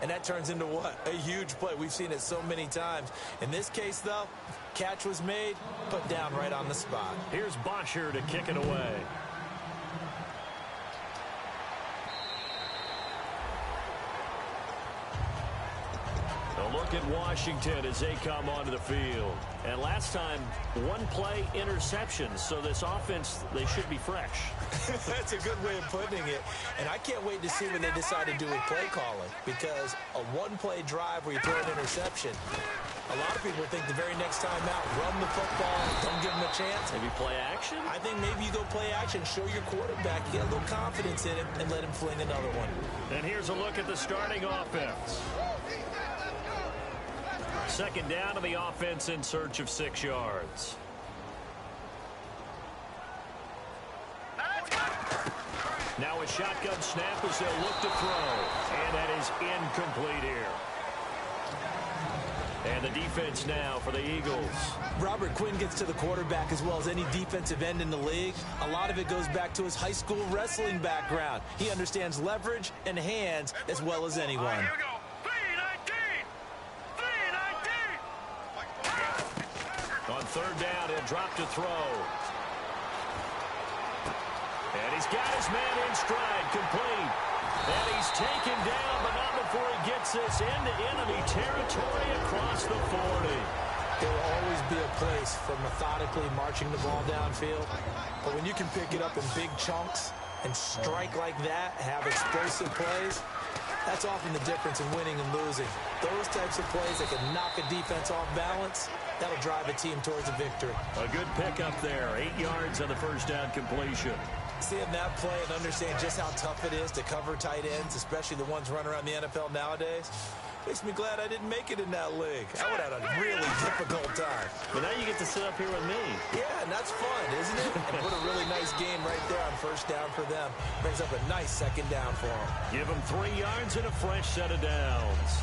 and that turns into what? A huge play. We've seen it so many times. In this case, though, catch was made, put down right on the spot. Here's Bosher to kick it away. A look at Washington as they come onto the field. And last time, one play interception. So this offense, they should be fresh. That's a good way of putting it. And I can't wait to see when they decide to do with play calling. Because a one-play drive where you throw an interception, a lot of people think the very next time out, run the football, don't give them a chance. Maybe play action? I think maybe you go play action, show your quarterback, get a little confidence in him, and let him fling another one. And here's a look at the starting offense. Second down to the offense in search of 6 yards. Now a shotgun snap as they'll look to throw. And that is incomplete here. And the defense now for the Eagles. Robert Quinn gets to the quarterback as well as any defensive end in the league. A lot of it goes back to his high school wrestling background. He understands leverage and hands as well as anyone. All right, here we go. On third down, he'll drop to throw. And he's got his man in stride, complete. And he's taken down, but not before he gets this into enemy territory across the 40. There will always be a place for methodically marching the ball downfield. But when you can pick it up in big chunks and strike like that, have explosive plays, that's often the difference in winning and losing. Those types of plays that can knock a defense off balance, that'll drive a team towards a victory. A good pickup there. 8 yards on the first down completion. Seeing that play and understand just how tough it is to cover tight ends, especially the ones running around the NFL nowadays, makes me glad I didn't make it in that league. I would have had a really difficult time. But now you get to sit up here with me. Yeah, and that's fun, isn't it? And put a really nice game right there on first down for them. Brings up a nice second down for them. Give him 3 yards and a fresh set of downs.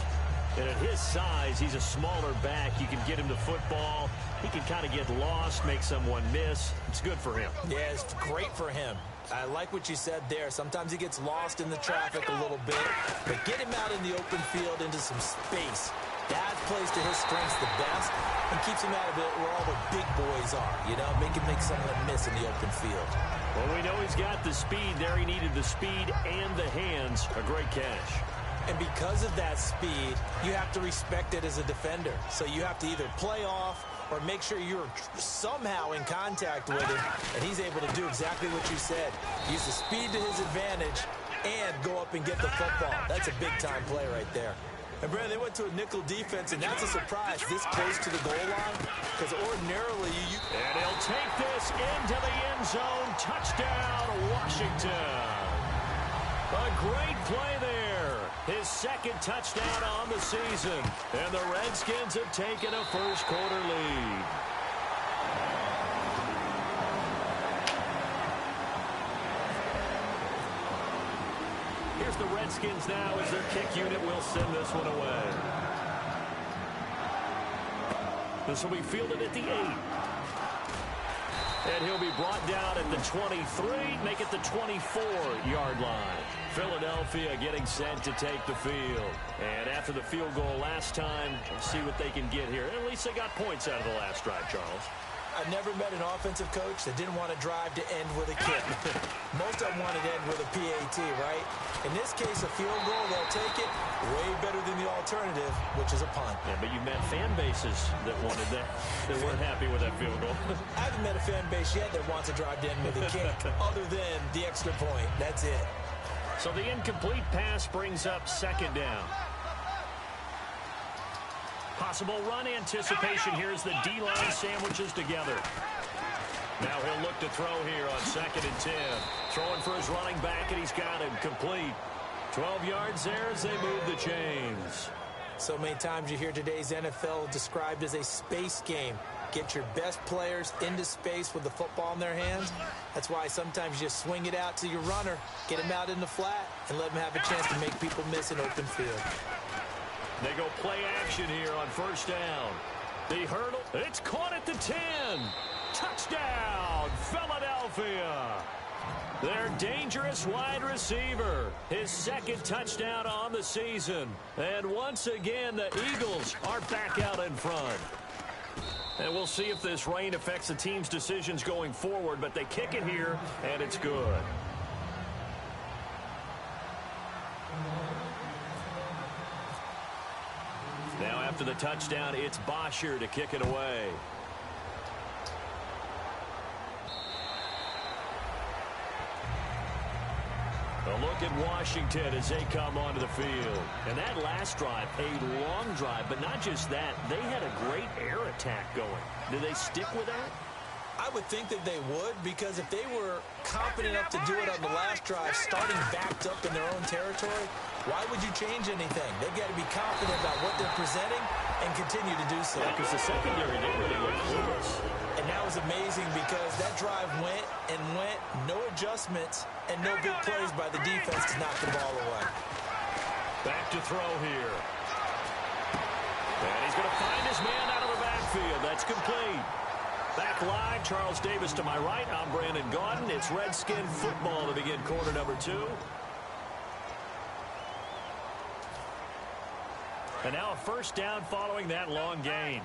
And at his size, he's a smaller back. You can get him the football. He can kind of get lost, make someone miss. It's good for him. Yeah, it's great for him. I like what you said there. Sometimes he gets lost in the traffic a little bit. But get him out in the open field into some space. That plays to his strengths the best and keeps him out of it where all the big boys are. You know, make him make someone miss in the open field. Well, we know he's got the speed there. He needed the speed and the hands. A great catch. And because of that speed, you have to respect it as a defender. So you have to either play off or make sure you're somehow in contact with him. And he's able to do exactly what you said. Use the speed to his advantage and go up and get the football. That's a big-time play right there. And, Brandon, they went to a nickel defense, and that's a surprise this close to the goal line. Because ordinarily, And he'll take this into the end zone. Touchdown, Washington. A great play there. His second touchdown on the season. And the Redskins have taken a first-quarter lead. Here's the Redskins now as their kick unit will send this one away. This will be fielded at the 8. And he'll be brought down at the 23, make it the 24-yard line. Philadelphia getting set to take the field. And after the field goal last time, we'll see what they can get here. At least they got points out of the last drive, Charles. I've never met an offensive coach that didn't want to drive to end with a kick. Most of them wanted to end with a PAT, right? In this case, a field goal, they'll take it. Way better than the alternative, which is a punt. Yeah, but you met fan bases that wanted that. They weren't happy with that field goal. I haven't met a fan base yet that wants to drive to end with a kick, other than the extra point. That's it. So the incomplete pass brings up second down. Possible run anticipation here as the D-line sandwiches together. Now he'll look to throw here on 2nd and 10. Throwing for his running back, and he's got him complete. 12 yards there as they move the chains. So many times you hear today's NFL described as a space game. Get your best players into space with the football in their hands. That's why sometimes you just swing it out to your runner, get him out in the flat, and let him have a chance to make people miss an open field. They go play action here on first down. The hurdle, it's caught at the 10. Touchdown, Philadelphia. Their dangerous wide receiver. His second touchdown on the season. And once again, the Eagles are back out in front. And we'll see if this rain affects the team's decisions going forward, but they kick it here, and it's good. Now after the touchdown, it's Bosher to kick it away. A look at Washington as they come onto the field. And that last drive, a long drive, but not just that. They had a great air attack going. Do they stick with that? I would think that they would, because if they were confident enough to do it on the last drive, starting backed up in their own territory, why would you change anything? They've got to be confident about what they're presenting and continue to do so. Because the secondary didn't really look close. And that was amazing because that drive went and went, no adjustments, and no big plays by the defense to knock the ball away. Back to throw here. And he's going to find his man out of the backfield. That's complete. Back live, Charles Davis to my right. I'm Brandon Gaudin. It's Redskin football to begin quarter number 2. And now a first down following that long gain.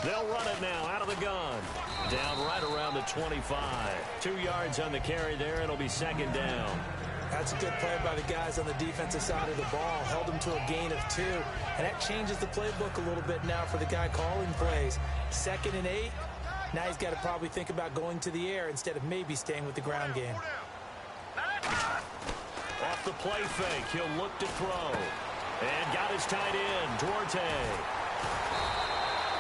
They'll run it now out of the gun. Down right around the 25. 2 yards on the carry there. It'll be second down. That's a good play by the guys on the defensive side of the ball. Held them to a gain of 2. And that changes the playbook a little bit now for the guy calling plays. 2nd and 8. Now he's got to probably think about going to the air instead of maybe staying with the ground game. Off the play fake, he'll look to throw. And got his tight end, Duarte.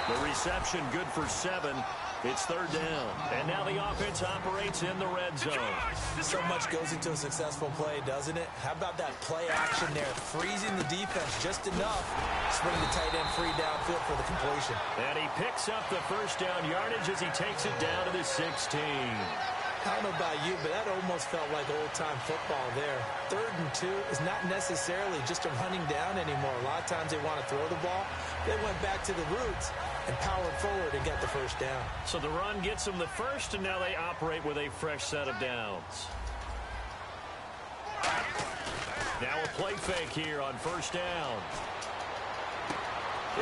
The reception good for 7. It's third down. And now the offense operates in the red zone. So much goes into a successful play, doesn't it? How about that play action there? Freezing the defense just enough to bring the tight end free downfield for the completion. And he picks up the first down yardage as he takes it down to the 16. I don't know about you, but that almost felt like old-time football there. 3rd and 2 is not necessarily just a running down anymore. A lot of times they want to throw the ball. They went back to the roots and powered forward and got the first down. So the run gets them the first, and now they operate with a fresh set of downs. Now a play fake here on first down.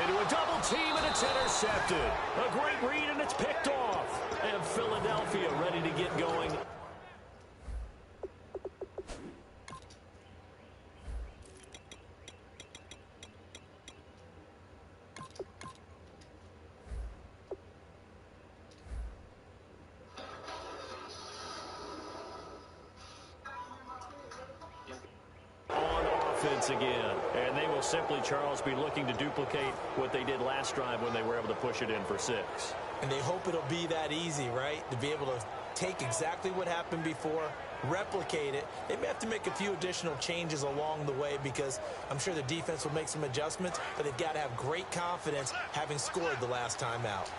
Into a double team, and it's intercepted. A great read, and it's picked off. And Philadelphia ready to get going. Again, and they will simply, Charles, be looking to duplicate what they did last drive when they were able to push it in for 6. And they hope it'll be that easy, right? To be able to take exactly what happened before, replicate it. They may have to make a few additional changes along the way because I'm sure the defense will make some adjustments, but they've got to have great confidence having scored the last time out.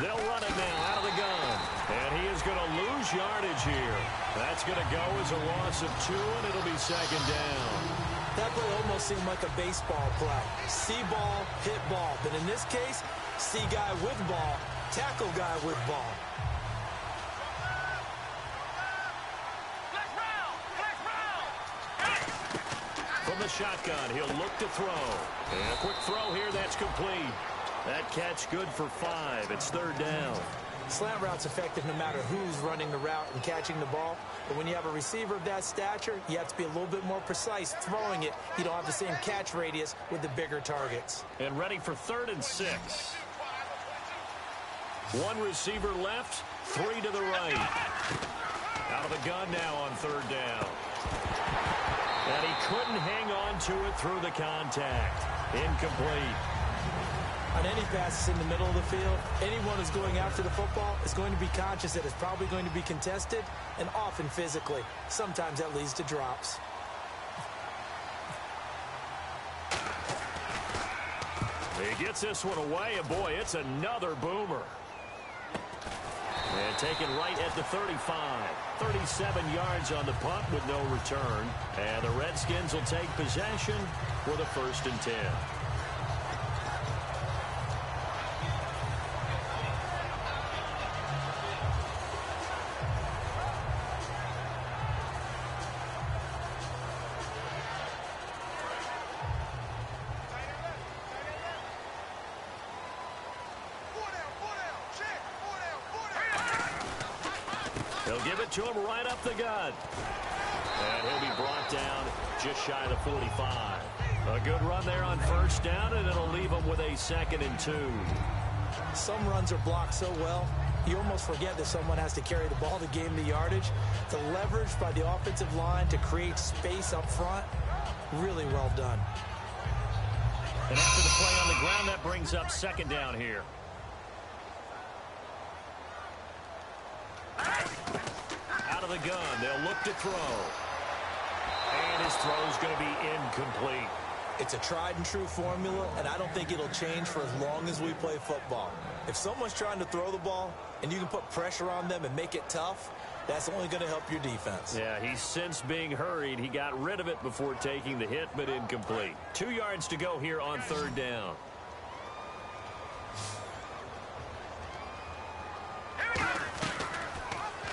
They'll run it now out of the gun. And he is going to lose yardage here. That's going to go as a loss of 2, and it'll be second down. That play almost seemed like a baseball play. See ball, hit ball. But in this case, see guy with ball, tackle guy with ball. From the shotgun, he'll look to throw. And a quick throw here, that's complete. That catch good for 5. It's third down. Slant route's effective no matter who's running the route and catching the ball. But when you have a receiver of that stature, you have to be a little bit more precise throwing it. You don't have the same catch radius with the bigger targets. And ready for 3rd and 6. 1 receiver left, 3 to the right. Out of the gun now on 3rd down. And he couldn't hang on to it through the contact. Incomplete. On any passes in the middle of the field, anyone who's going after the football is going to be conscious that it's probably going to be contested and often physically. Sometimes that leads to drops. He gets this one away, and boy, it's another boomer. And taken right at the 35. 37 yards on the punt with no return. And the Redskins will take possession for the 1st and 10. They'll give it to him right up the gut. And he'll be brought down just shy of the 45. A good run there on 1st down, and it'll leave him with a 2nd and 2. Some runs are blocked so well, you almost forget that someone has to carry the ball to gain the yardage. The leverage by the offensive line to create space up front, really well done. And after the play on the ground, that brings up 2nd down here. Out of the gun, they'll look to throw. And his throw's going to be incomplete. It's a tried and true formula, and I don't think it'll change for as long as we play football. If someone's trying to throw the ball and you can put pressure on them and make it tough, that's only going to help your defense. Yeah, he's since being hurried. He got rid of it before taking the hit, but incomplete. 2 yards to go here on 3rd down.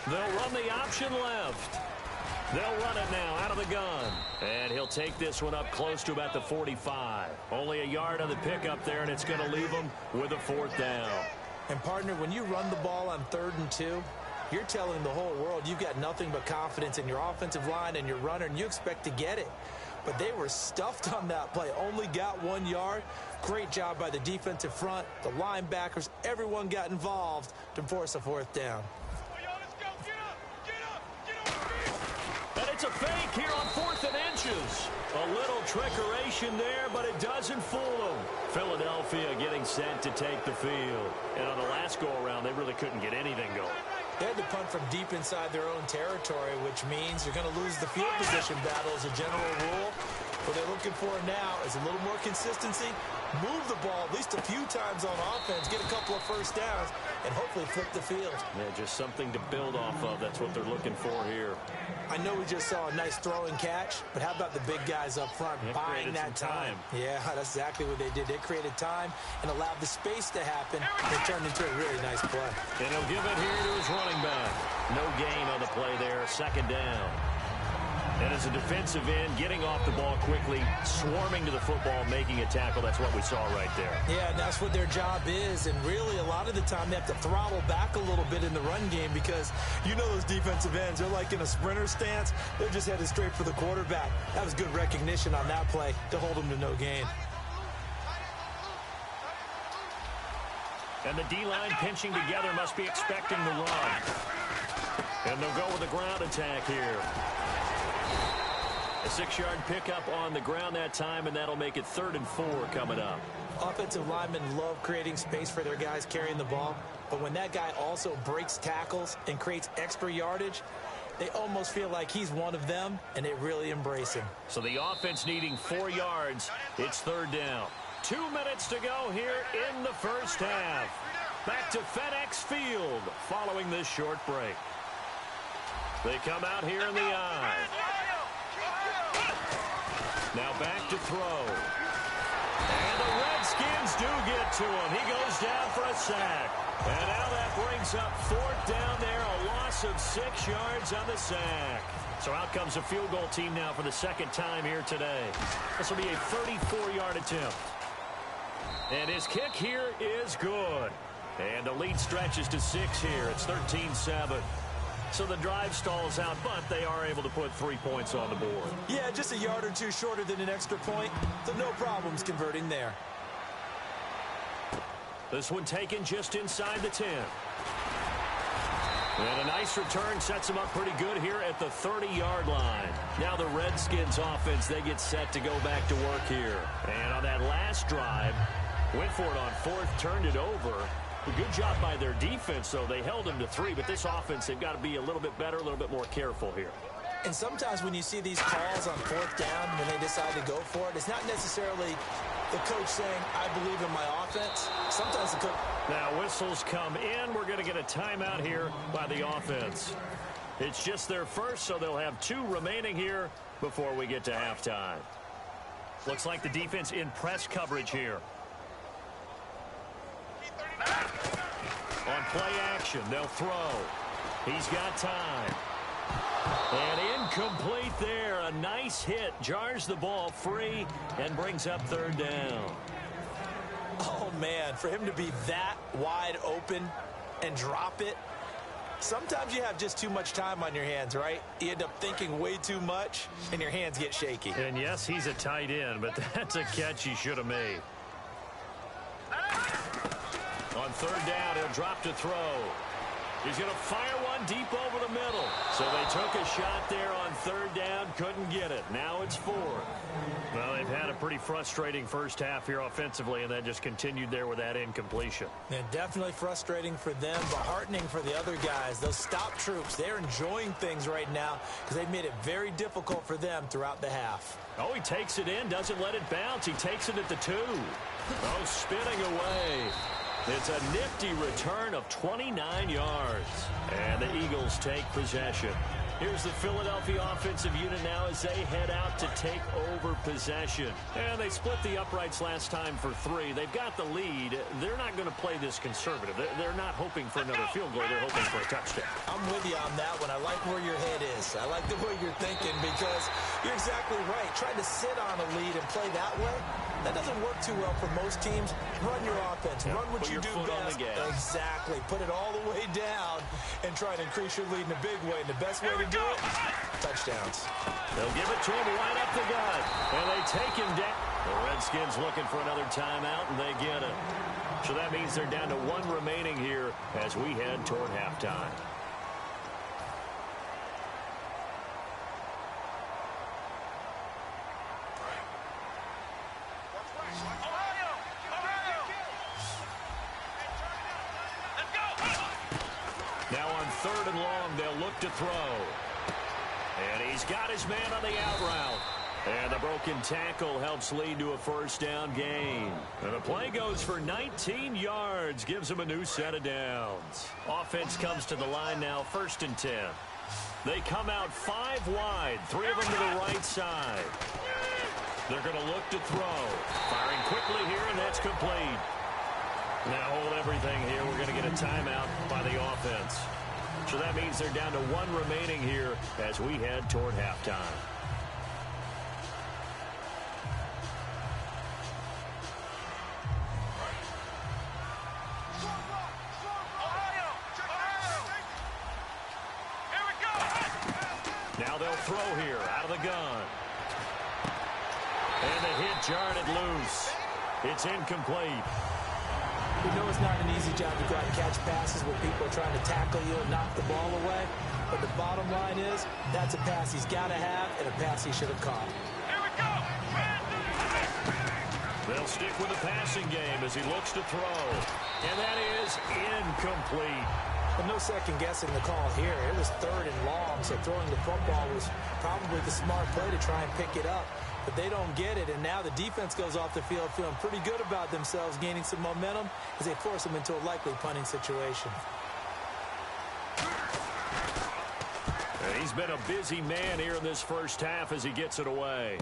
They'll run the option left. They'll run it now out of the gun. And he'll take this one up close to about the 45. Only a yard on the pickup there, and it's going to leave him with a 4th down. And, partner, when you run the ball on 3rd and 2, you're telling the whole world you've got nothing but confidence in your offensive line and your runner, and you expect to get it. But they were stuffed on that play, only got 1 yard. Great job by the defensive front, the linebackers, everyone got involved to force a 4th down. And it's a fake here on 4th and inches. A little trickeration there, but it doesn't fool them. Philadelphia getting set to take the field. And on the last go-around, they really couldn't get anything going. They had to punt from deep inside their own territory, which means you're going to lose the field position battle as a general rule. What they're looking for now is a little more consistency, move the ball at least a few times on offense, get a couple of 1st downs, and hopefully flip the field. Yeah, just something to build off of. That's what they're looking for here. I know we just saw a nice throw and catch, but how about the big guys up front buying that time? Yeah, that's exactly what they did. They created time and allowed the space to happen. It turned into a really nice play. And he'll give it here to his running back. No gain on the play there, 2nd down. And as a defensive end, getting off the ball quickly, swarming to the football, making a tackle. That's what we saw right there. Yeah, and that's what their job is. And really, a lot of the time, they have to throttle back a little bit in the run game because you know those defensive ends, they're like in a sprinter stance. They're just headed straight for the quarterback. That was good recognition on that play to hold them to no gain. And the D-line pinching together must be expecting the run. And they'll go with a ground attack here. A 6-yard pickup on the ground that time, and that'll make it 3rd and 4 coming up. Offensive linemen love creating space for their guys carrying the ball, but when that guy also breaks tackles and creates extra yardage, they almost feel like he's one of them, and they really embrace him. So the offense needing 4 yards. It's 3rd down. 2 minutes to go here in the 1st half. Back to FedEx Field following this short break. They come out here in the I. Now back to throw. And the Redskins do get to him. He goes down for a sack. And now that brings up 4th down there. A loss of 6 yards on the sack. So out comes a field goal team now for the 2nd time here today. This will be a 34-yard attempt. And his kick here is good. And the lead stretches to 6 here. It's 13-7. So the drive stalls out, but they are able to put 3 points on the board. Yeah, just a yard or two shorter than an extra point, so no problems converting there. This one taken just inside the 10. And a nice return sets them up pretty good here at the 30-yard line. Now the Redskins offense, they get set to go back to work here. And on that last drive, went for it on 4th, turned it over. A good job by their defense, though. They held them to 3, but this offense, they've got to be a little bit better, a little bit more careful here. And sometimes when you see these calls on 4th down, when they decide to go for it, it's not necessarily the coach saying, I believe in my offense. Sometimes the coach Now whistles come in. We're going to get a timeout here by the offense. It's just their first, so they'll have 2 remaining here before we get to halftime. Looks like the defense in press coverage here. On play action, they'll throw. He's got time. And incomplete there. A nice hit. Jars the ball free and brings up 3rd down. Oh, man, for him to be that wide open and drop it. Sometimes you have just too much time on your hands, right? You end up thinking way too much, and your hands get shaky. And, yes, he's a tight end, but that's a catch he should have made. On 3rd down, he'll drop to throw. He's going to fire one deep over the middle. So they took a shot there on 3rd down, couldn't get it. Now it's 4th. Well, they've had a pretty frustrating first half here offensively, and then just continued there with that incompletion. And definitely frustrating for them, but heartening for the other guys. Those stop troops, they're enjoying things right now because they've made it very difficult for them throughout the half. Oh, he takes it in, doesn't let it bounce. He takes it at the 2. Oh, spinning away. It's a nifty return of 29 yards. And the Eagles take possession. Here's the Philadelphia offensive unit now as they head out to take over possession. And they split the uprights last time for 3. They've got the lead. They're not going to play this conservative. They're not hoping for another field goal. They're hoping for a touchdown. I'm with you on that one. I like where your head is. I like the way you're thinking because you're exactly right. Trying to sit on a lead and play that way, that doesn't work too well for most teams. Run your offense. Run what you do best. Exactly. Put it all the way down and try to increase your lead in a big way. And the best way to do it, touchdowns. They'll give it to him right up the gut. And they take him down. The Redskins looking for another timeout, and they get it. So that means they're down to 1 remaining here as we head toward halftime. Now on 3rd and long, they'll look to throw. And he's got his man on the out route. And the broken tackle helps lead to a 1st down gain. And the play goes for 19 yards, gives him a new set of downs. Offense comes to the line now, 1st and 10. They come out 5 wide, 3 of them to the right side. They're going to look to throw. Firing quickly here, and that's complete. Now hold everything here. We're going to get a timeout by the offense. So that means they're down to 1 remaining here as we head toward halftime. Now they'll throw here out of the gun. And the hit jarred it loose. It's incomplete. We know it's not an easy job to go out and catch passes where people are trying to tackle you and knock the ball away. But the bottom line is, that's a pass he's got to have and a pass he should have caught. Here we go. They'll stick with the passing game as he looks to throw. And that is incomplete. But no second guessing the call here. It was 3rd and long, so throwing the football was probably the smart play to try and pick it up. But they don't get it, and now the defense goes off the field feeling pretty good about themselves, gaining some momentum as they force them into a likely punting situation. And he's been a busy man here in this first half as he gets it away.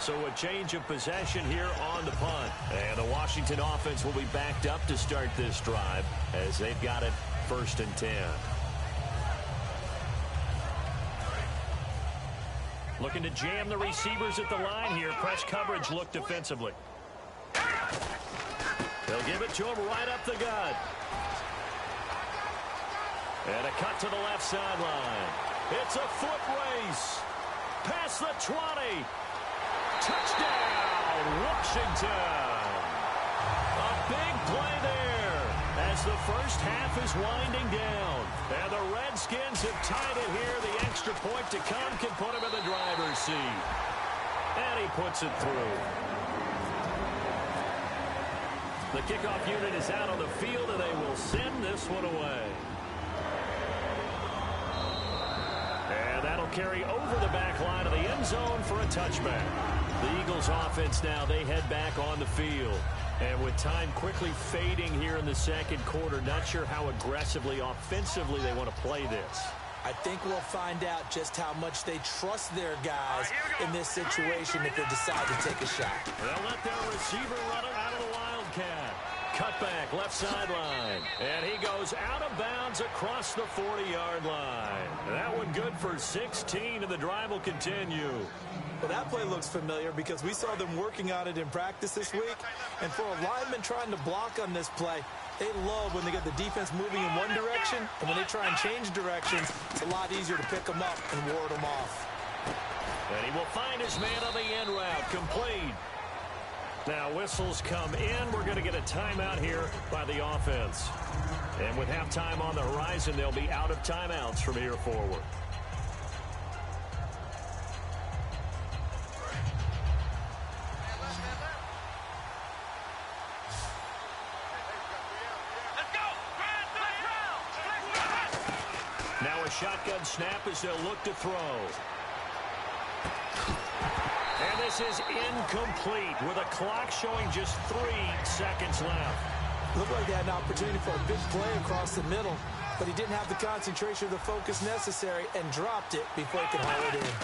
So a change of possession here on the punt. And the Washington offense will be backed up to start this drive as they've got it 1st and 10. Looking to jam the receivers at the line here. Press coverage look defensively. They'll give it to him right up the gut. And a cut to the left sideline. It's a foot race. Past the 20. Touchdown, Washington. A big play there as the first half is winding down. And the Redskins have tied it here. The extra point to come can put him in the driver's seat. And he puts it through. The kickoff unit is out on the field, and they will send this one away. And that'll carry over the back line of the end zone for a touchback. The Eagles offense now, they head back on the field. And with time quickly fading here in the second quarter, not sure how aggressively, offensively they want to play this. I think we'll find out just how much they trust their guys in this situation if they decide to take a shot. They'll let their receiver run it out of the Wildcat. Cutback, left sideline. And he goes out of bounds across the 40-yard line. That one good for 16, and the drive will continue. Well, that play looks familiar because we saw them working on it in practice this week. And for a lineman trying to block on this play, they love when they get the defense moving in one direction, and when they try and change directions, it's a lot easier to pick them up and ward them off. And he will find his man on the end route, complete. Now whistles come in. We're going to get a timeout here by the offense. And with halftime on the horizon, they'll be out of timeouts from here forward. Now a shotgun snap as they'll look to throw. And this is incomplete with a clock showing just 3 seconds left. Looked like they had an opportunity for a big play across the middle, but he didn't have the concentration or the focus necessary and dropped it before he could haul it in.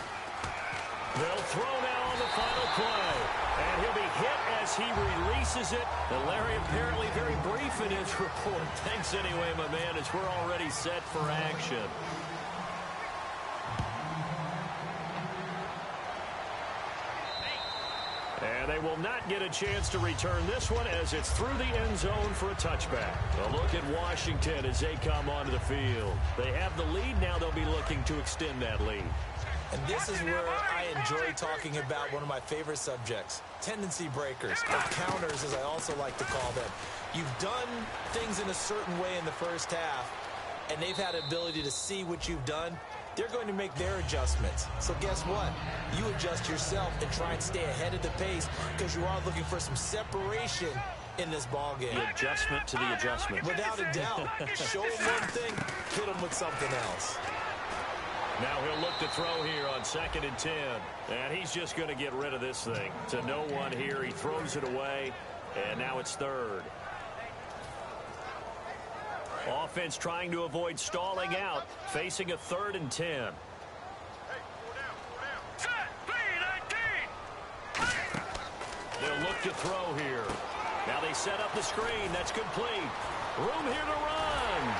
They'll throw now on the final play. And he'll be hit as he releases it. And Larry apparently very brief in his report. Thanks anyway, my man, as we're already set for action. And they will not get a chance to return this one as it's through the end zone for a touchback. A look at Washington as they come onto the field. They have the lead. Now they'll be looking to extend that lead. And this is where I enjoy talking about one of my favorite subjects, tendency breakers, or counters as I also like to call them. You've done things in a certain way in the first half, and they've had the ability to see what you've done. They're going to make their adjustments. So guess what? You adjust yourself and try and stay ahead of the pace because you are looking for some separation in this ball game. The adjustment to the adjustment. Without a doubt. Show them one thing, hit them with something else. Now he'll look to throw here on 2nd and 10. And he's just going to get rid of this thing. To no one here. He throws it away. And now it's 3rd. Offense trying to avoid stalling out. Facing a 3rd and 10. They'll look to throw here. Now they set up the screen. That's complete. Room here to run.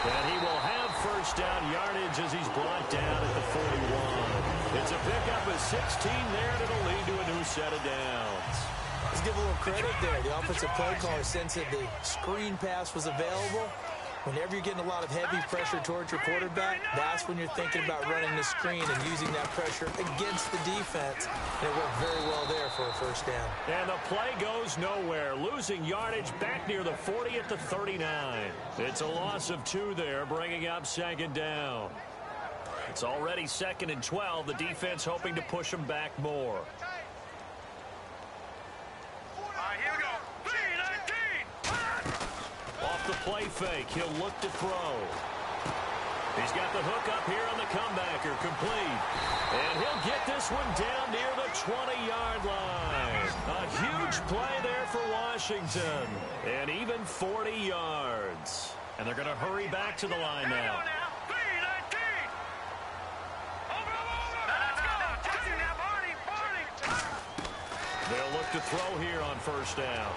And he will have first down yardage as he's brought down at the 41. It's a pickup of 16 there, and it'll lead to a new set of downs. Let's give a little credit there. The offensive play caller sensed that the screen pass was available. Whenever you're getting a lot of heavy pressure towards your quarterback, that's when you're thinking about running the screen and using that pressure against the defense. And it worked very well there for a first down. And the play goes nowhere. Losing yardage back near the 40 at the 39. It's a loss of 2 there, bringing up 2nd down. It's already 2nd and 12. The defense hoping to push them back more. Here we go. 3-19. Off the play fake, he'll look to throw. He's got the hook up here on the comebacker, complete. And he'll get this one down near the 20-yard line. A huge play there for Washington. And even 40 yards. And they're going to hurry back to the line now. They'll look to throw here on first down.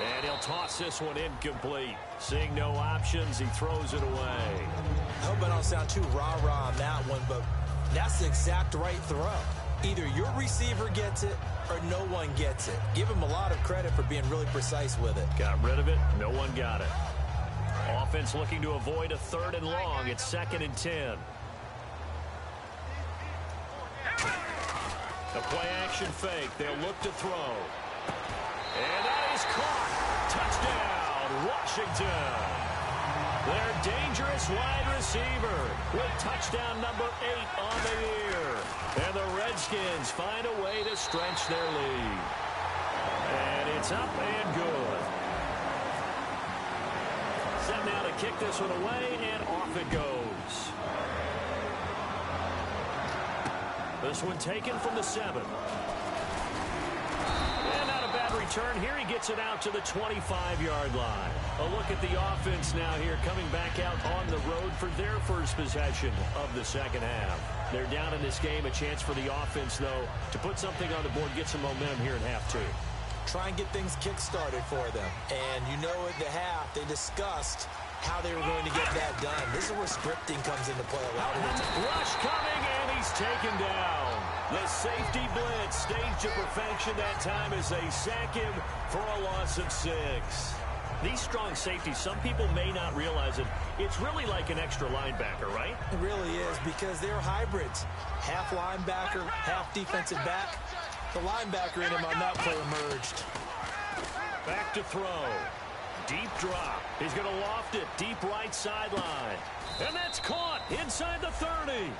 And he'll toss this one incomplete. Seeing no options, he throws it away. I hope I don't sound too rah-rah on that one, but that's the exact right throw. Either your receiver gets it or no one gets it. Give him a lot of credit for being really precise with it. Got rid of it. No one got it. Offense looking to avoid a 3rd and long. It's 2nd and 10. The play action fake. They'll look to throw. And that is caught. Touchdown, Washington. Their dangerous wide receiver with touchdown number 8 on the year. And the Redskins find a way to stretch their lead. And it's up and good. Set now to kick this one away, and off it goes. This one taken from the 7. And not a bad return here. He gets it out to the 25-yard line. A look at the offense now here, coming back out on the road for their first possession of the second half. They're down in this game. A chance for the offense, though, to put something on the board, get some momentum here at half 2. Try and get things kick-started for them. And you know at the half, they discussed how they were going to get that done. This is where scripting comes into play a lot of the time. Rush coming, and he's taken down. The safety blitz staged to perfection that time as they sack him for a loss of 6. These strong safeties, some people may not realize it. It's really like an extra linebacker, right? It really is, because they're hybrids. Half linebacker, half defensive back. The linebacker in him on that play emerged. Back to throw. Deep drop. He's going to loft it deep right sideline. And that's caught inside the 30.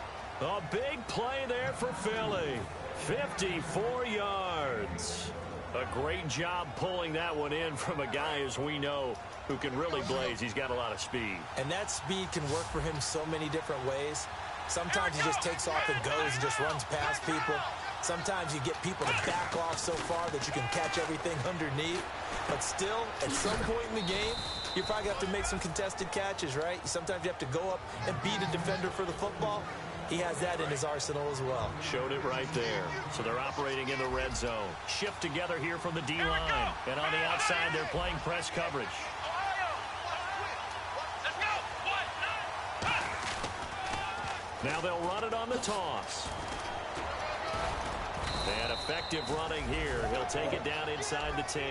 A big play there for Philly. 54 yards. A great job pulling that one in from a guy, as we know, who can really blaze. He's got a lot of speed. And that speed can work for him so many different ways. Sometimes he just takes off and goes and just runs past people. Sometimes you get people to back off so far that you can catch everything underneath. But still, at some point in the game, you probably have to make some contested catches, right? Sometimes you have to go up and beat a defender for the football. He has that in his arsenal as well. Showed it right there. So they're operating in the red zone. Shift together here from the D-line. And on the outside, they're playing press coverage. Now they'll run it on the toss. And effective running here. He'll take it down inside the 10.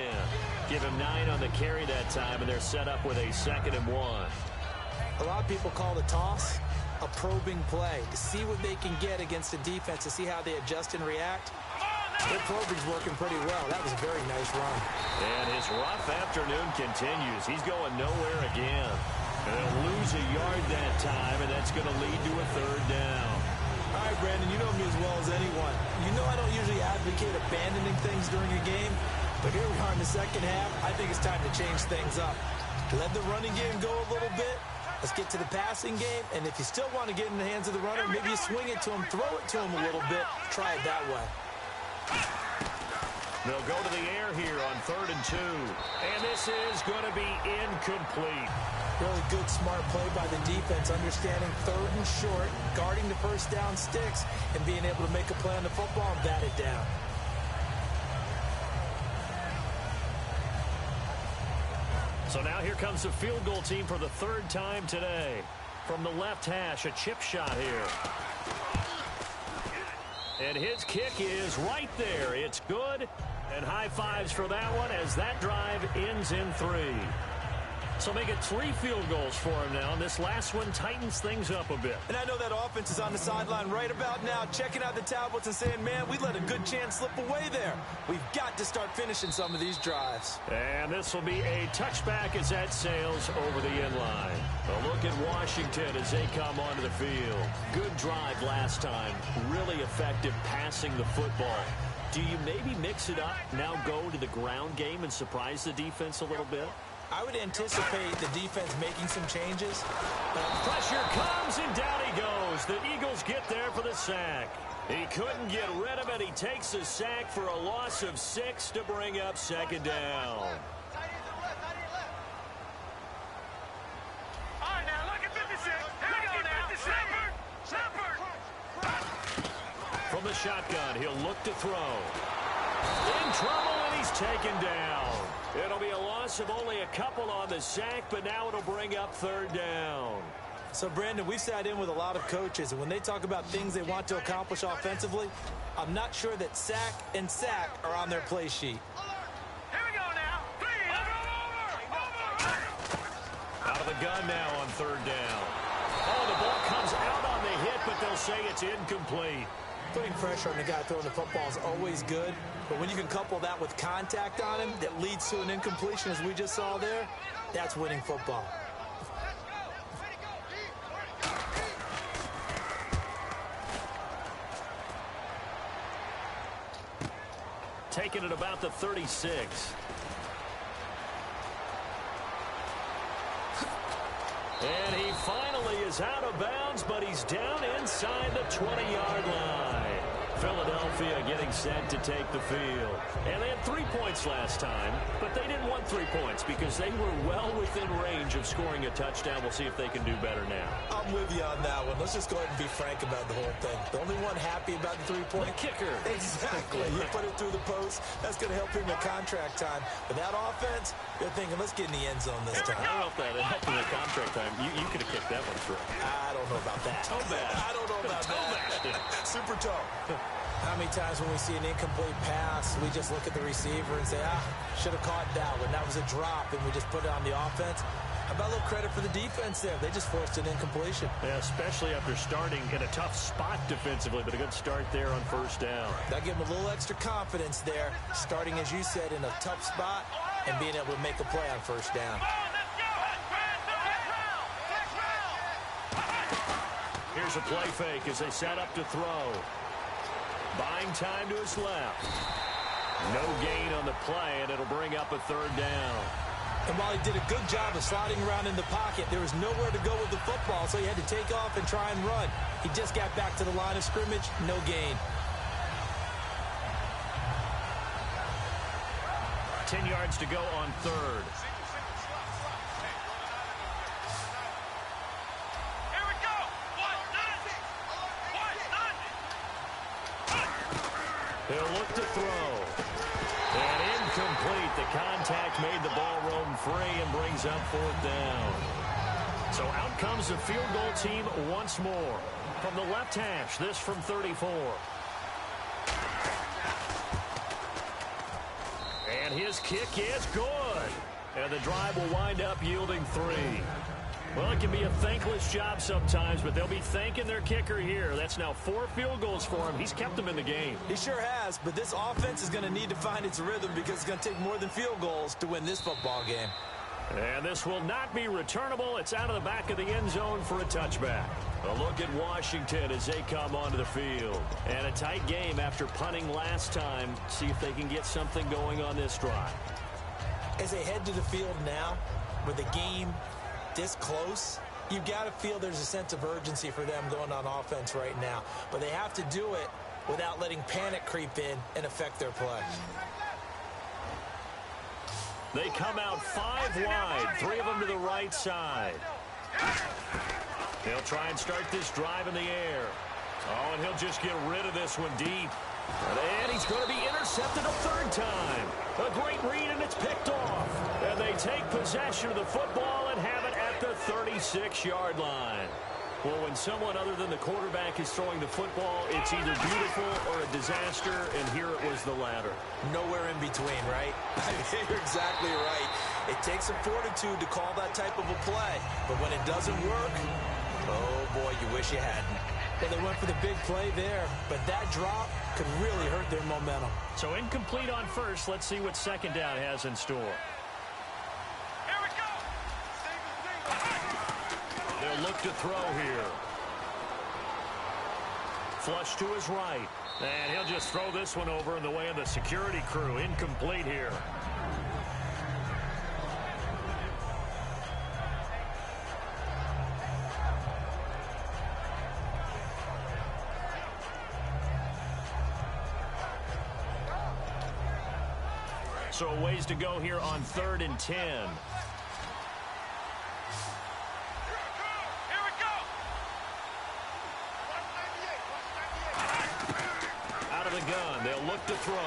Give him 9 on the carry that time, and they're set up with a 2nd and 1. A lot of people call the toss a probing play to see what they can get against the defense, to see how they adjust and react. Their probing's working pretty well. That was a very nice run. And his rough afternoon continues. He's going nowhere again. And they'll lose a yard that time, and that's going to lead to a 3rd down. All right, Brandon, you know me as well as anyone. You know I don't usually advocate abandoning things during a game, but here we are in the second half. I think it's time to change things up. Let the running game go a little bit. Let's get to the passing game, and if you still want to get in the hands of the runner, maybe you swing it to him, throw it to him a little bit. Try it that way. They'll go to the air here on 3rd and 2. And this is going to be incomplete. Really good, smart play by the defense, understanding 3rd and short, guarding the first down sticks, and being able to make a play on the football and bat it down. So now here comes the field goal team for the 3rd time today. From the left hash, a chip shot here. And his kick is right there. It's good. And high fives for that one as that drive ends in 3. So make it 3 field goals for him now. And this last one tightens things up a bit. And I know that offense is on the sideline right about now, checking out the tablets and saying, man, we let a good chance slip away there. We've got to start finishing some of these drives. And this will be a touchback as that sails over the end line. A look at Washington as they come onto the field. Good drive last time. Really effective passing the football. Do you maybe mix it up, now go to the ground game and surprise the defense a little bit? I would anticipate the defense making some changes. Pressure comes, and down he goes. The Eagles get there for the sack. He couldn't get rid of it. He takes a sack for a loss of 6 to bring up 2nd down. All right, now look at 56. Here we go now. Shepherd. From the shotgun, he'll look to throw. In trouble, and he's taken down. It'll be a loss of only a couple on the sack, but now it'll bring up 3rd down. So, Brandon, we've sat in with a lot of coaches, and when they talk about things they want to accomplish offensively, I'm not sure that sack and sack are on their play sheet. Here we go now. 3. Over. Out of the gun now on 3rd down. Oh, the ball comes out on the hit, but they'll say it's incomplete. Putting pressure on the guy throwing the football is always good, but when you can couple that with contact on him that leads to an incompletion, as we just saw there, that's winning football. Taking it about the 36. And he finally is out of bounds, but he's down inside the 20-yard line. Philadelphia getting set to take the field. And they had 3 points last time, but they didn't want 3 points because they were well within range of scoring a touchdown. We'll see if they can do better now. I'm with you on that one. Let's just go ahead and be frank about the whole thing. The only one happy about the 3-point. The kicker. Exactly. You put it through the post. That's going to help him in contract time. But that offense, they're thinking, let's get in the end zone this time. I don't know if that helped in the contract time. You could have kicked that one through. I don't know about that. Toe bad. I don't know about that. Super toe. How many times when we see an incomplete pass, we just look at the receiver and say, should have caught that one. That was a drop, and we just put it on the offense. How about a little credit for the defense there? They just forced an incompletion. Yeah, especially after starting in a tough spot defensively, but a good start there on first down. That gave them a little extra confidence there, starting, as you said, in a tough spot and being able to make a play on first down. Here's a play fake as they set up to throw. Buying time to his left. No gain on the play, and it'll bring up a third down. And while he did a good job of sliding around in the pocket, there was nowhere to go with the football, so he had to take off and try and run. He just got back to the line of scrimmage, no gain. 10 yards to go on third. Here we go. He'll look to throw. And incomplete. The contact made the ball roam free and brings up fourth down. So out comes the field goal team once more. From the left hash, this from 34. And his kick is good. And the drive will wind up yielding 3. Well, it can be a thankless job sometimes, but they'll be thanking their kicker here. That's now 4 field goals for him. He's kept them in the game. He sure has, but this offense is going to need to find its rhythm because it's going to take more than field goals to win this football game. And this will not be returnable. It's out of the back of the end zone for a touchback. A look at Washington as they come onto the field. And a tight game after punting last time. See if they can get something going on this drive. As they head to the field now, with the game this close, you've got to feel there's a sense of urgency for them going on offense right now. But they have to do it without letting panic creep in and affect their play. They come out 5 wide, 3 of them to the right side. They'll try and start this drive in the air. Oh, and he'll just get rid of this one deep. And he's going to be intercepted a third time. A great read, and it's picked off. And they take possession of the football and have it at the 36-yard line. Well, when someone other than the quarterback is throwing the football, it's either beautiful or a disaster, and here it was the latter. Nowhere in between, right? You're exactly right. It takes some fortitude to call that type of a play, but when it doesn't work, oh boy, you wish you hadn't. Well, they went for the big play there, but that drop could really hurt their momentum. So incomplete on first. Let's see what second down has in store. Here we go. They'll look to throw here. Flush to his right. And he'll just throw this one over in the way of the security crew. Incomplete here. So a ways to go here on 3rd and 10. Here we go. Out of the gun, they'll look to throw. A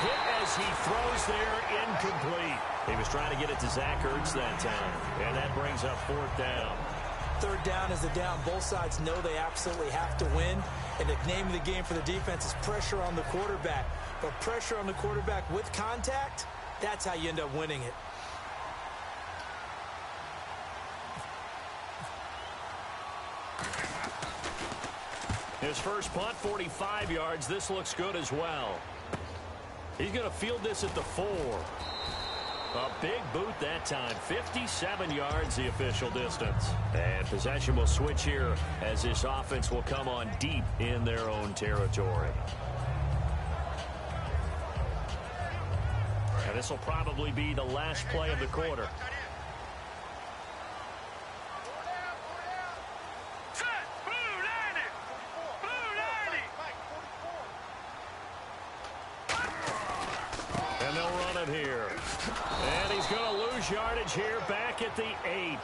hit as he throws there, incomplete. He was trying to get it to Zach Ertz that time. And that brings up 4th down. 3rd down is the down. Both sides know they absolutely have to win. And the name of the game for the defense is pressure on the quarterback. But pressure on the quarterback with contact, that's how you end up winning it. His first punt, 45 yards. This looks good as well. He's going to field this at the 4. A big boot that time. 57 yards, the official distance. And possession will switch here as this offense will come on deep in their own territory. And this will probably be the last play of the quarter. Set. Blue 90. Blue 90. here. And he's going to lose yardage here back at the 8.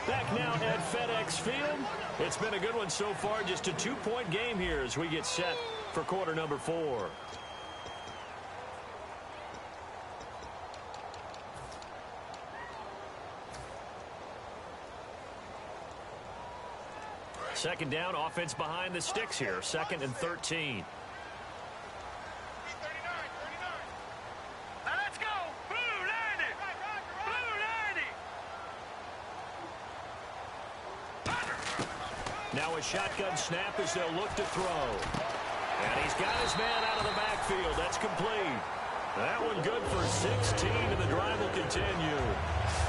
Back now at FedEx Field. It's been a good one so far. Just a 2-point game here as we get set for quarter number 4. Second down, offense behind the sticks here. 2nd and 13. Now let's go. Blue 90. Blue 90. Now a shotgun snap as they'll look to throw. And he's got his man out of the backfield. That's complete. That one good for 16, and the drive will continue.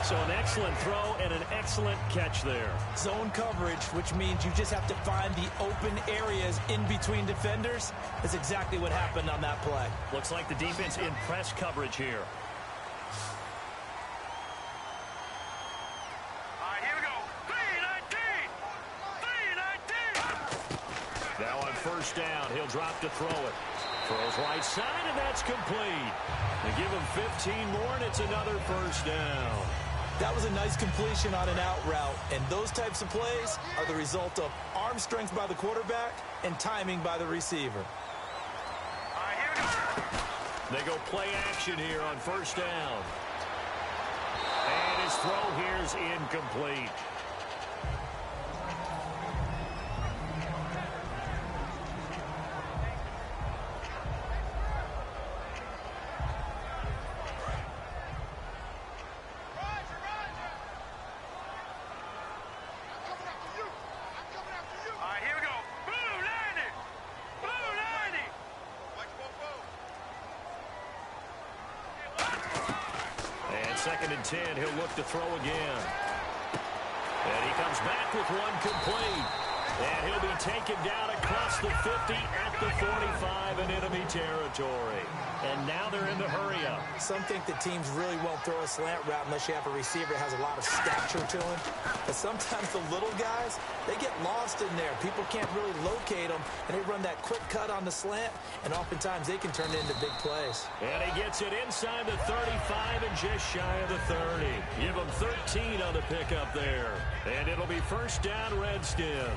So an excellent throw and an excellent catch there. Zone coverage, which means you just have to find the open areas in between defenders. That's exactly what happened on that play. Looks like the defense in press coverage here. All right, here we go. 3-19. Now on first down, he'll drop to throw it. Throws right side, and that's complete. They give him 15 more, and it's another first down. That was a nice completion on an out route, and those types of plays are the result of arm strength by the quarterback and timing by the receiver. All right, here we go. They go play action here on first down. And his throw here is incomplete. Second and 10, he'll look to throw again. And he comes back with one complete. And he'll be taken down across the 50 at the 45 in enemy territory. And now they're in the hurry-up. Some think that teams really won't throw a slant route unless you have a receiver that has a lot of stature to him. But sometimes the little guys, they get lost in there. People can't really locate them, and they run that quick cut on the slant, and oftentimes they can turn it into big plays. And he gets it inside the 35 and just shy of the 30. Give him 13 on the pickup there. And it'll be first down, Redskins.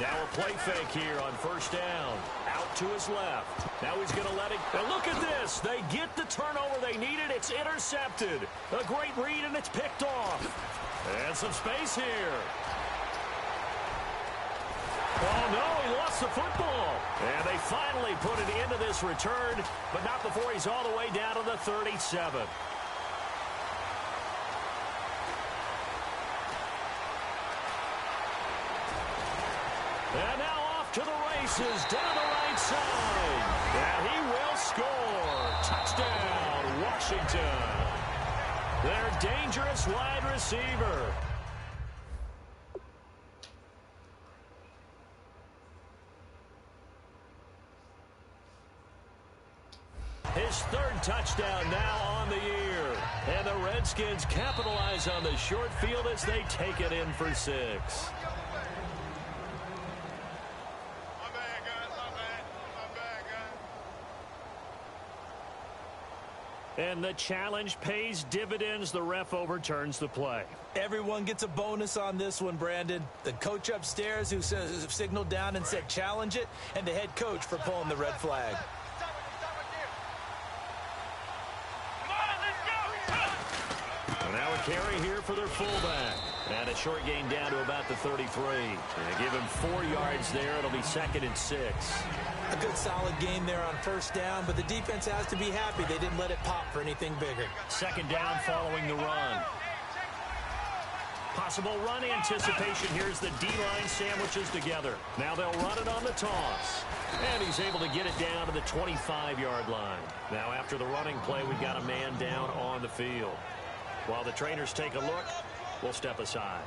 Now a play fake here on first down. Out to his left. Now he's going to let it. Now look at this. They get the turnover they needed. It's intercepted. A great read, and it's picked off. And some space here. Oh, no, he lost the football. And they finally put it into this return, but not before he's all the way down to the 37. And now off to the races down the right side. And he will score. Touchdown, Washington. Their dangerous wide receiver. His third touchdown now on the year. And the Redskins capitalize on the short field as they take it in for 6. And the challenge pays dividends. The ref overturns the play. Everyone gets a bonus on this one, Brandon. The coach upstairs who signaled down and said challenge it, and the head coach for pulling the red flag. Now a carry here for their fullback. And a short gain down to about the 33. And give him 4 yards there. It'll be 2nd and 6. A good solid game there on first down, but the defense has to be happy they didn't let it pop for anything bigger. Second down following the run. Possible run anticipation. Here's the D-line sandwiches together. Now they'll run it on the toss. And he's able to get it down to the 25-yard line. Now after the running play, we've got a man down on the field. While the trainers take a look, we'll step aside.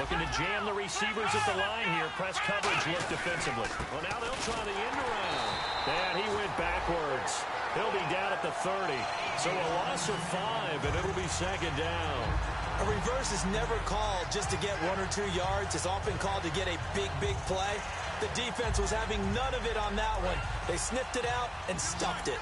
Looking to jam the receivers at the line here. Press coverage look defensively. Well, now they'll try the end around. And he went backwards. He'll be down at the 30. So a loss of 5, and it'll be second down. A reverse is never called just to get 1 or 2 yards. It's often called to get a big, big play. The defense was having none of it on that one. They sniffed it out and stuffed it.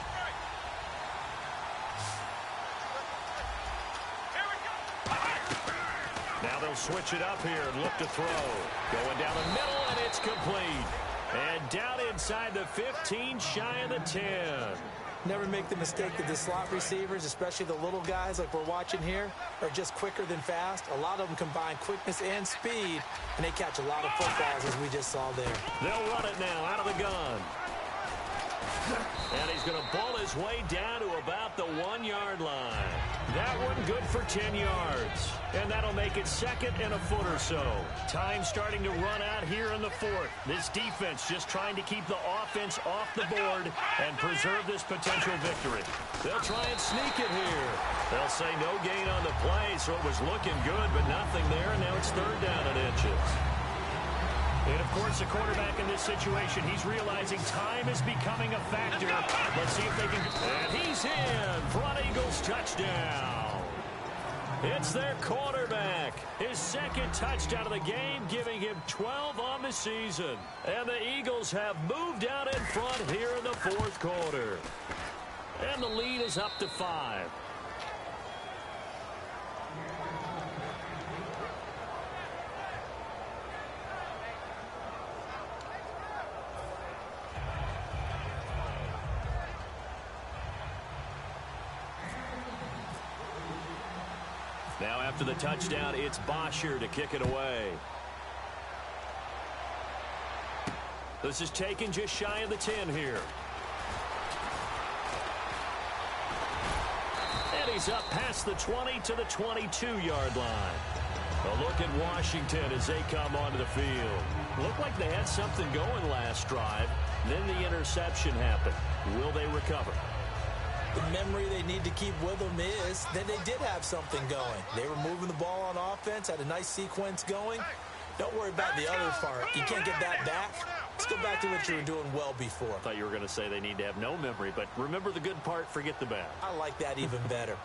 Now they'll switch it up here and look to throw. Going down the middle, and it's complete. And down inside the 15, shy of the 10. Never make the mistake that the slot receivers, especially the little guys like we're watching here, are just quicker than fast. A lot of them combine quickness and speed, and they catch a lot of footballs, as we just saw there. They'll run it now out of the gun. And he's going to ball his way down to about the 1-yard line. That one good for 10 yards. And that'll make it second and a foot or so. Time starting to run out here in the 4th. This defense just trying to keep the offense off the board and preserve this potential victory. They'll try and sneak it here. They'll say no gain on the play, so it was looking good, but nothing there, and now it's 3rd down and inches. And, of course, the quarterback in this situation, he's realizing time is becoming a factor. Let's see if they can... And he's in. Front Eagles touchdown. It's their quarterback. His 2nd touchdown of the game, giving him 12 on the season. And the Eagles have moved out in front here in the 4th quarter. And the lead is up to 5. Now after the touchdown, it's Bosher to kick it away. This is taken just shy of the 10 here. And he's up past the 20 to the 22-yard line. A look at Washington as they come onto the field. Looked like they had something going last drive. Then the interception happened. Will they recover? The memory they need to keep with them is that they did have something going. They were moving the ball on offense, had a nice sequence going. Don't worry about the other part. You can't get that back. Let's go back to what you were doing well before. I thought you were going to say they need to have no memory, but remember the good part, forget the bad. I like that even better.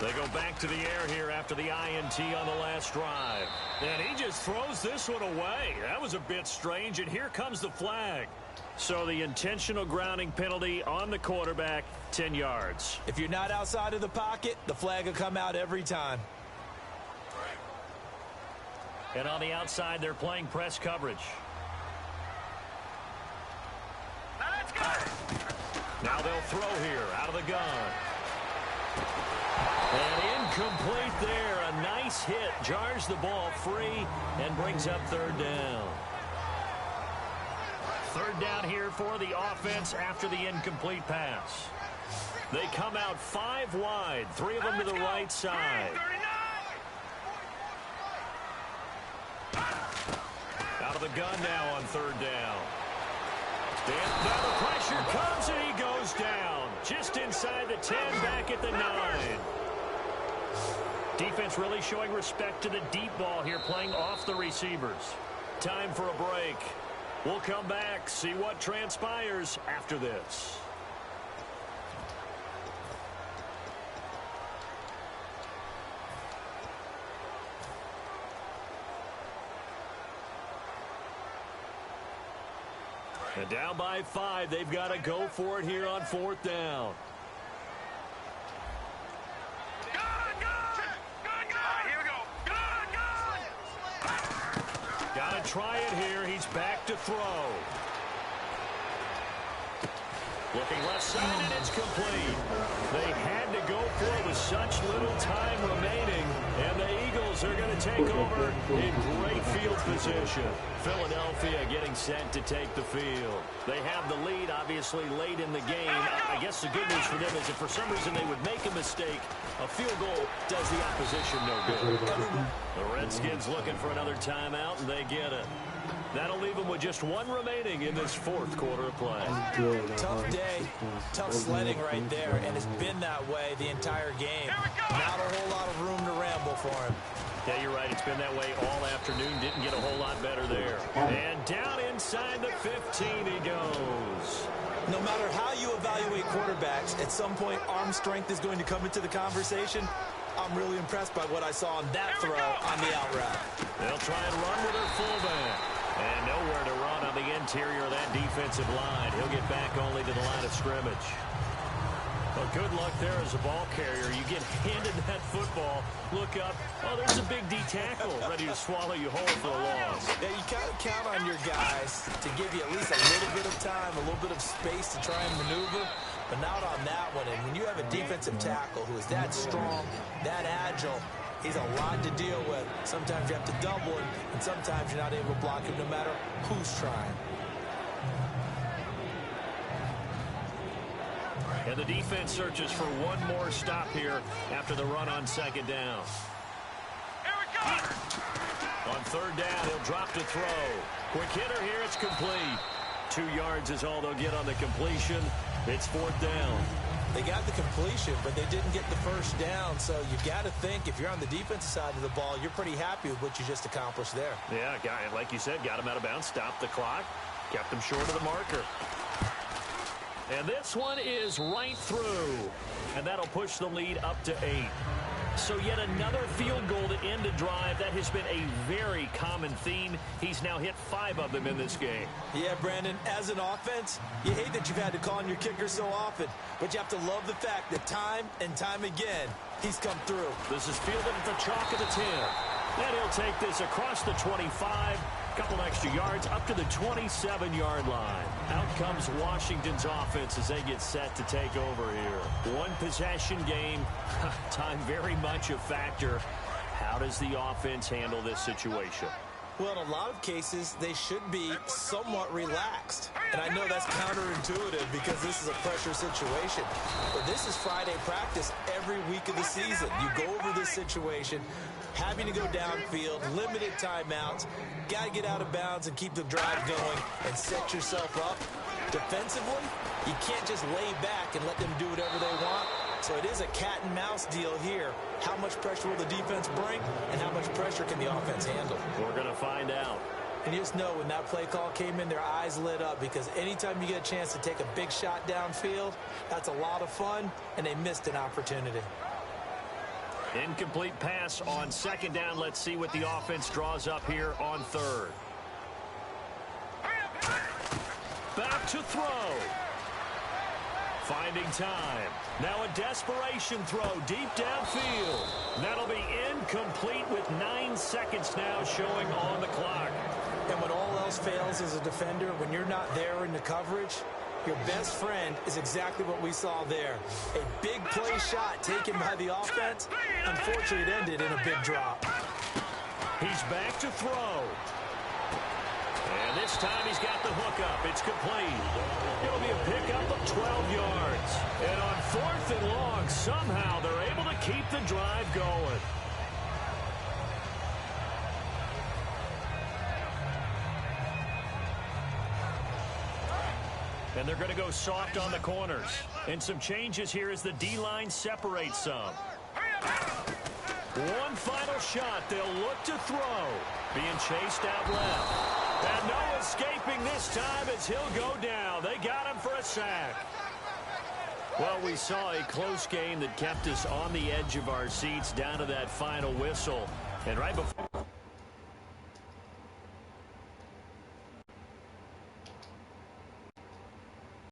They go back to the air here after the INT on the last drive. And he just throws this one away. That was a bit strange, and here comes the flag. So the intentional grounding penalty on the quarterback, 10 yards. If you're not outside of the pocket, the flag will come out every time. And on the outside, they're playing press coverage. Now they'll throw here out of the gun. And incomplete there. A nice hit. Jars the ball free and brings up 3rd down. 3rd down here for the offense after the incomplete pass. They come out 5 wide. 3 of them to the right side. Out of the gun now on 3rd down. And now the pressure comes and he goes down. Just inside the 10, back at the 9. Defense really showing respect to the deep ball here, playing off the receivers. Time for a break. We'll come back, see what transpires after this. And down by 5, they've got to go for it here on 4th down. Got to try it here. He's back to throw. Looking left side, and it's complete. They had to go for it with such little time remaining, and the Eagles are going to take over in great field position. Philadelphia getting set to take the field. They have the lead, obviously, late in the game. I guess the good news for them is if for some reason they would make a mistake, a field goal does the opposition no good. The Redskins looking for another timeout, and they get it. That'll leave them with just 1 remaining in this 4th quarter of play. Tough day, tough sledding right there, and it's been that way the entire game. Not a whole lot of room to ramble for him. Yeah, you're right. It's been that way all afternoon. Didn't get a whole lot better there. And down inside the 15 he goes. No matter how you evaluate quarterbacks, at some point arm strength is going to come into the conversation. I'm really impressed by what I saw on that throw on the out route. They'll try and run with their fullback. And nowhere to run on the interior of that defensive line. He'll get back only to the line of scrimmage. Well, good luck there as a ball carrier. You get handed that football, look up, oh, there's a big D tackle ready to swallow you whole for a loss. Yeah, you kind of count on your guys to give you at least a little bit of time, a little bit of space to try and maneuver, but not on that one. And when you have a defensive tackle who is that strong, that agile, he's a lot to deal with. Sometimes you have to double him, and sometimes you're not able to block him no matter who's trying. And the defense searches for one more stop here after the run on second down. Here we go. On third down, he'll drop to throw. Quick hitter here, it's complete. 2 yards is all they'll get on the completion. It's fourth down. They got the completion, but they didn't get the first down. So you got to think if you're on the defensive side of the ball, you're pretty happy with what you just accomplished there. Yeah, like you said, got him out of bounds, stopped the clock, kept him short of the marker. And this one is right through. And that'll push the lead up to 8. So yet another field goal to end a drive. That has been a very common theme. He's now hit 5 of them in this game. Yeah, Brandon, as an offense, you hate that you've had to call on your kicker so often, but you have to love the fact that time and time again, he's come through. This is fielded at the chalk of the 10. And he'll take this across the 25. Couple extra yards up to the 27-yard line. Out comes Washington's offense as they get set to take over here. One possession game. Time very much a factor. How does the offense handle this situation? Well, in a lot of cases, they should be somewhat relaxed. And I know that's counterintuitive because this is a pressure situation. But this is Friday practice every week of the season. You go over this situation, having to go downfield, limited timeouts, got to get out of bounds and keep the drive going and set yourself up. Defensively, you can't just lay back and let them do whatever they want. So it is a cat and mouse deal here. How much pressure will the defense bring and how much pressure can the offense handle? We're going to find out. And you just know when that play call came in, their eyes lit up because anytime you get a chance to take a big shot downfield, that's a lot of fun, and they missed an opportunity. Incomplete pass on second down. Let's see what the offense draws up here on third. Back to throw. Finding time. Now a desperation throw deep downfield. That'll be incomplete with 9 seconds now showing on the clock. And when all else fails as a defender, when you're not there in the coverage, your best friend is exactly what we saw there. A big play shot taken by the offense. Unfortunately, it ended in a big drop. He's back to throw. And this time he's got the hookup. It's complete. It'll be a pickup of 12 yards. And on fourth and long, somehow they're able to keep the drive going. And they're going to go soft on the corners. And some changes here as the D-line separates some. One final shot. They'll look to throw. Being chased out left. And no escaping this time as he'll go down. They got him for a sack. Well, we saw a close game that kept us on the edge of our seats down to that final whistle. And right before